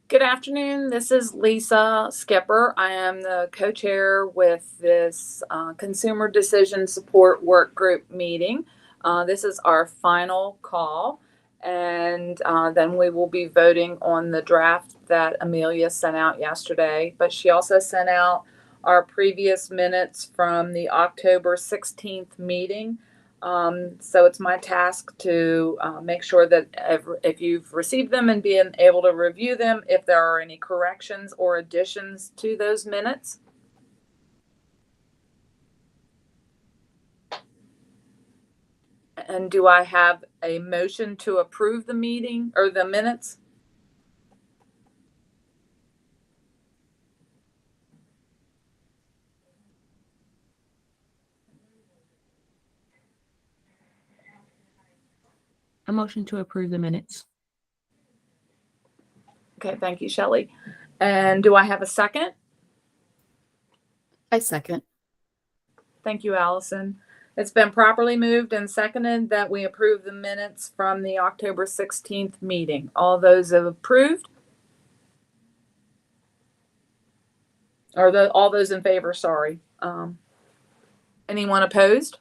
Good afternoon. This is Lisa Skipper. I am the co-chair with this Consumer Decision Support Work Group meeting. This is our final call, and then we will be voting on the draft that Amelia sent out yesterday. But she also sent out our previous minutes from the October 16th meeting. So it's my task to make sure that if you've received them and being able to review them, if there are any corrections or additions to those minutes. And do I have a motion to approve the meeting or the minutes? A motion to approve the minutes. Okay, thank you, Shelley. And do I have a second? I second. Thank you, Allison. It's been properly moved and seconded that we approve the minutes from the October 16th meeting. All those approved? Or all those in favor, sorry. Anyone opposed?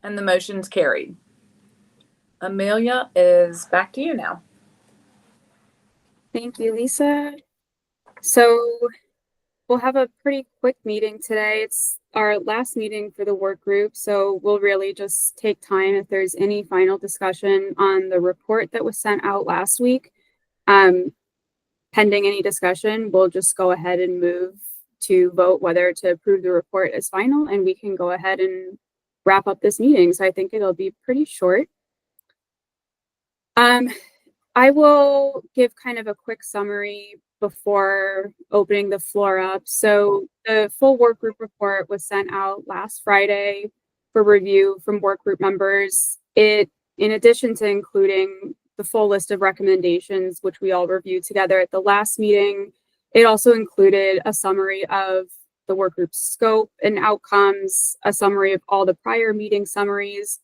And the motion's carried. Amelia, is back to you now. Thank you, Lisa. So we'll have a pretty quick meeting today. It's our last meeting for the work group, so we'll really just take time if there's any final discussion on the report that was sent out last week. Pending any discussion, we'll just go ahead and move to vote whether to approve the report as final, and we can go ahead and wrap up this meeting. So I think it'll be pretty short. I will give kind of a quick summary before opening the floor up. So the full work group report was sent out last Friday for review from work group members. In addition to including the full list of recommendations, which we all reviewed together at the last meeting, it also included a summary of the work group's scope and outcomes, a summary of all the prior meeting summaries,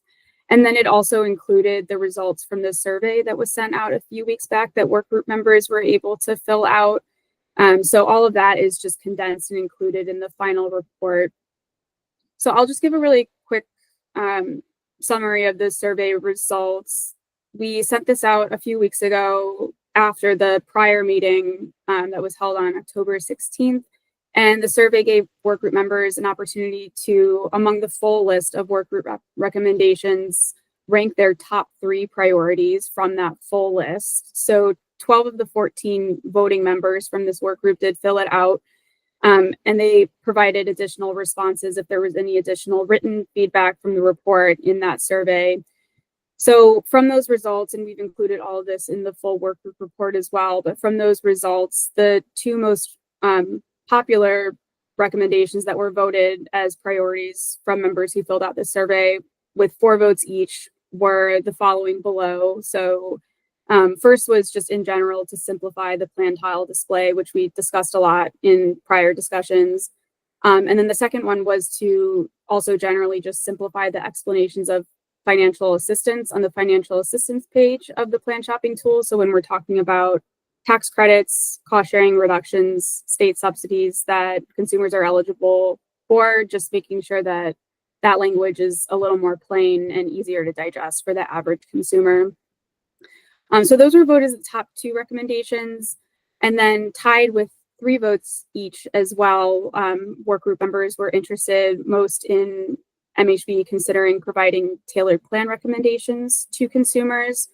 and then it also included the results from the survey that was sent out a few weeks back that work group members were able to fill out. So all of that is just condensed and included in the final report. So I'll just give a really quick summary of the survey results. We sent this out a few weeks ago after the prior meeting that was held on October 16th. And the survey gave work group members an opportunity to, among the full list of work group recommendations, rank their top 3 priorities from that full list. So 12 of the 14 voting members from this work group did fill it out. And they provided additional responses if there was any additional written feedback from the report in that survey. So from those results, and we've included all of this in the full work group report as well, but from those results, the 2 most popular recommendations that were voted as priorities from members who filled out this survey with 4 votes each were the following below. So first was just in general to simplify the plan tile display, which we discussed a lot in prior discussions. And then the second one was to also generally just simplify the explanations of financial assistance on the financial assistance page of the plan shopping tool. So when we're talking about tax credits, cost sharing reductions, state subsidies that consumers are eligible for, just making sure that that language is a little more plain and easier to digest for the average consumer. So those were voted as the top 2 recommendations, and then tied with 3 votes each as well. Work group members were interested most in MHBE considering providing tailored plan recommendations to consumers,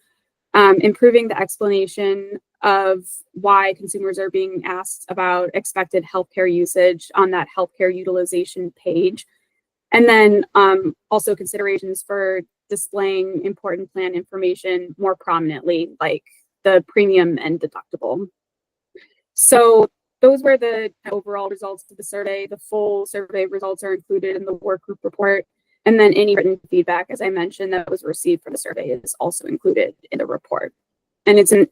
improving the explanation of why consumers are being asked about expected healthcare usage on that healthcare utilization page. And then also considerations for displaying important plan information more prominently, like the premium and deductible. So those were the overall results of the survey. The full survey results are included in the work group report. And then any written feedback, as I mentioned, that was received from the survey is also included in the report. And it's in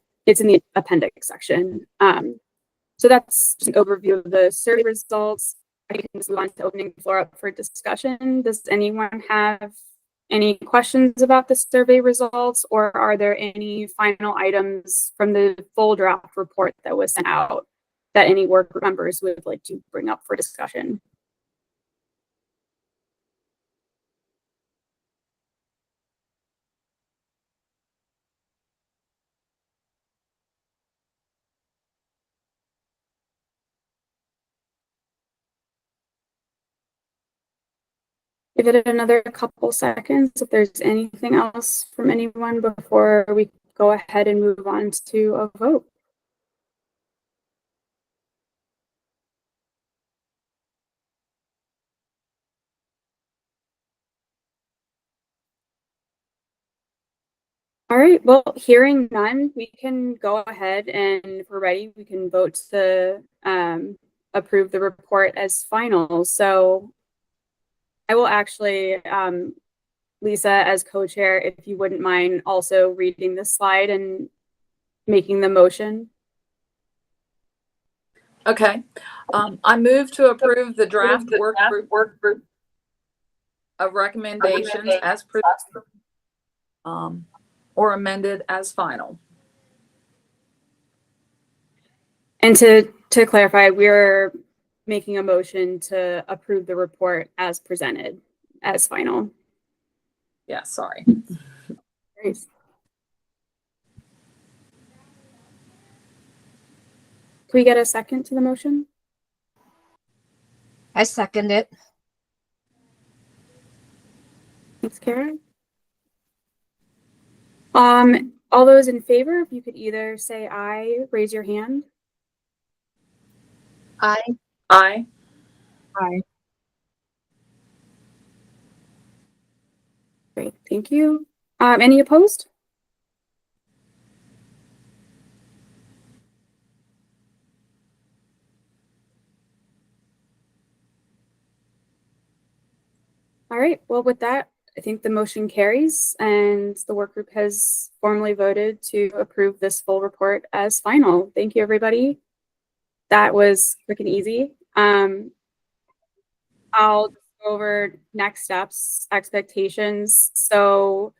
the appendix section. So that's just an overview of the survey results. I can just move on to opening the floor up for discussion. Does anyone have any questions about the survey results, or are there any final items from the full draft report that was sent out that any work group members would like to bring up for discussion? Give it another couple seconds if there's anything else from anyone before we go ahead and move on to a vote. All right, well, hearing none, we can go ahead and if we're ready, we can vote to approve the report as final. So I will actually, Lisa, as co-chair, if you wouldn't mind also reading the slide and making the motion. Okay. I move to approve the draft work group of recommendations as presented, or amended as final. And to clarify, we're making a motion to approve the report as presented as final. Yeah, sorry. Great. Can we get a second to the motion? I second it. Thanks, Kara. All those in favor, if you could either say aye, raise your hand. Aye. Aye. Aye. Great, thank you. Any opposed? All right, well, with that, I think the motion carries and the work group has formally voted to approve this full report as final. Thank you, everybody. That was freaking easy. I'll just go over next steps, expectations. So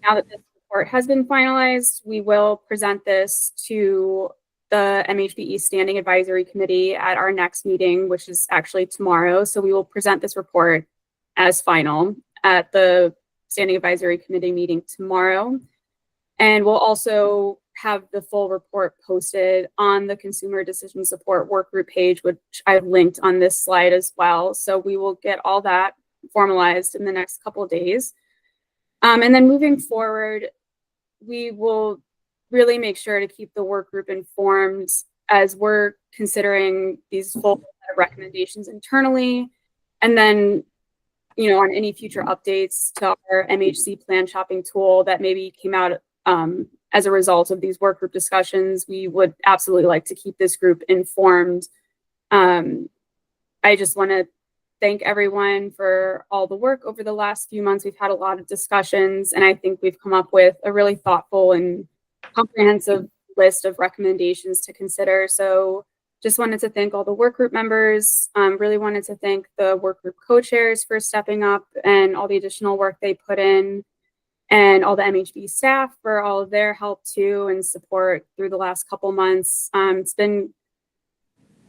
now that this report has been finalized, we will present this to the MHBE Standing Advisory Committee at our next meeting, which is actually tomorrow. So we will present this report as final at the Standing Advisory Committee meeting tomorrow. And we'll also have the full report posted on the Consumer Decision Support Workgroup page, which I've linked on this slide as well. So we will get all that formalized in the next couple of days. And then moving forward, we will really make sure to keep the work group informed as we're considering these full recommendations internally. And then, you know, on any future updates to our MHC plan shopping tool that maybe came out as a result of these work group discussions, we would absolutely like to keep this group informed. I just want to thank everyone for all the work over the last few months. We've had a lot of discussions, and I think we've come up with a really thoughtful and comprehensive list of recommendations to consider. So just wanted to thank all the work group members, really wanted to thank the work group co-chairs for stepping up and all the additional work they put in, and all the MHB staff for all of their help too and support through the last couple months. It's been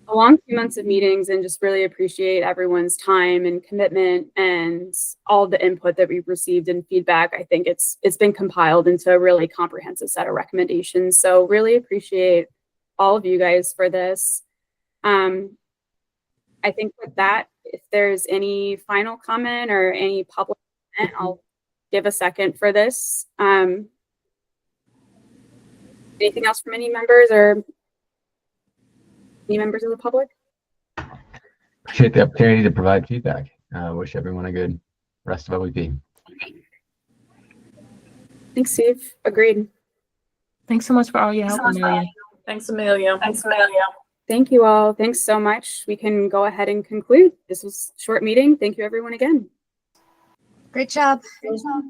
a long few months of meetings, and just really appreciate everyone's time and commitment and all the input that we've received and feedback. I think it's been compiled into a really comprehensive set of recommendations. So really appreciate all of you guys for this. I think with that, if there's any final comment or any public comment, I'll give a second for this. Anything else from any members or any members of the public? Appreciate the opportunity to provide feedback. Wish everyone a good rest of OEP. Thanks, Steve. Agreed. Thanks so much for all your help, Amelia. Thanks, Amelia. Thank you all. Thanks so much. We can go ahead and conclude. This was a short meeting. Thank you, everyone, again. Great job. Great job.